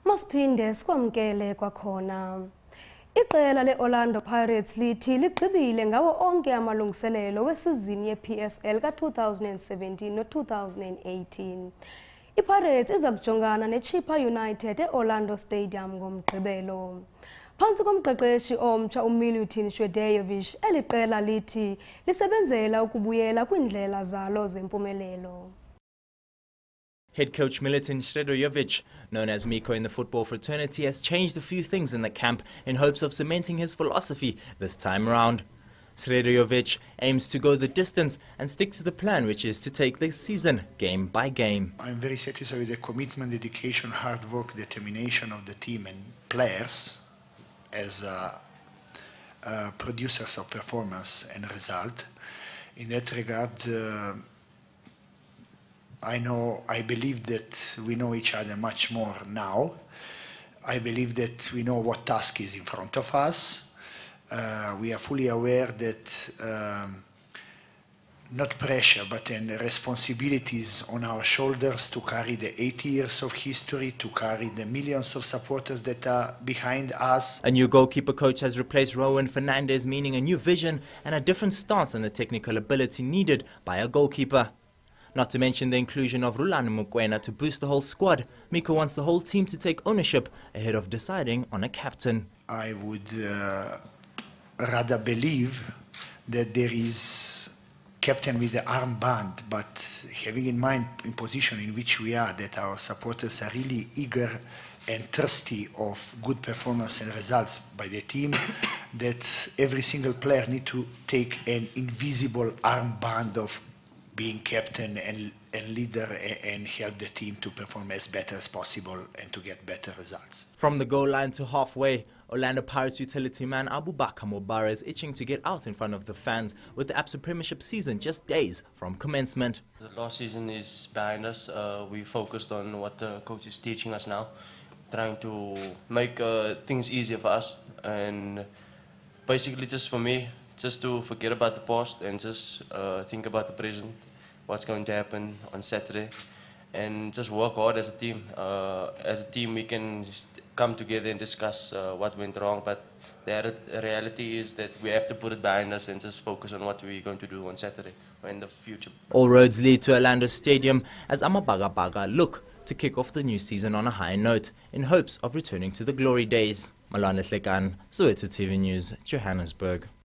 Masiphinde sikwamkele kwakhona. Iqela le-Orlando Pirates lithi ligqibile ngawo onke amalungiselelo wesizini ye-PSL ka-2017 no-2018. I-Pirates iza kujongana ne-Chippa United e-Orlando Stadium ngomgqibelo. Phantsi komqeqeshi omtsha uMilutin Shwedeyovic, eli qela lithi lisebenzela ukubuyela kwindlela zalo zempumelelo. Head coach Milutin Shwedeyovic, known as Miko in the football fraternity, has changed a few things in the camp in hopes of cementing his philosophy this time around. Shwedeyovic aims to go the distance and stick to the plan, which is to take the season game by game. I'm very satisfied with the commitment, dedication, hard work, determination of the team and players as producers of performance and result. In that regard, I believe that we know each other much more now. I believe that we know what task is in front of us. We are fully aware that not pressure, but responsibilities on our shoulders to carry the 80 years of history, to carry the millions of supporters that are behind us. A new goalkeeper coach has replaced Rowan Fernandez, meaning a new vision and a different stance on the technical ability needed by a goalkeeper. Not to mention the inclusion of Rulani Mokoena to boost the whole squad. Miko wants the whole team to take ownership ahead of deciding on a captain. I would rather believe that there is captain with the armband, but having in mind in position in which we are, that our supporters are really eager and thirsty of good performance and results by the team, that every single player needs to take an invisible armband of being captain and leader and help the team to perform as better as possible and to get better results. From the goal line to halfway, Orlando Pirates utility man Abubakar Mobara is itching to get out in front of the fans with the ABSA Premiership season just days from commencement. The last season is behind us. We focused on what the coach is teaching us now, trying to make things easier for us, and basically just for me, just to forget about the past and just think about the present, what's going to happen on Saturday, and just work hard as a team. As a team, we can just come together and discuss what went wrong, but the reality is that we have to put it behind us and just focus on what we're going to do on Saturday or in the future. All roads lead to Orlando Stadium as Amabagabaga look to kick off the new season on a high note in hopes of returning to the glory days. Malwandla Hlekane, Soweto TV News, Johannesburg.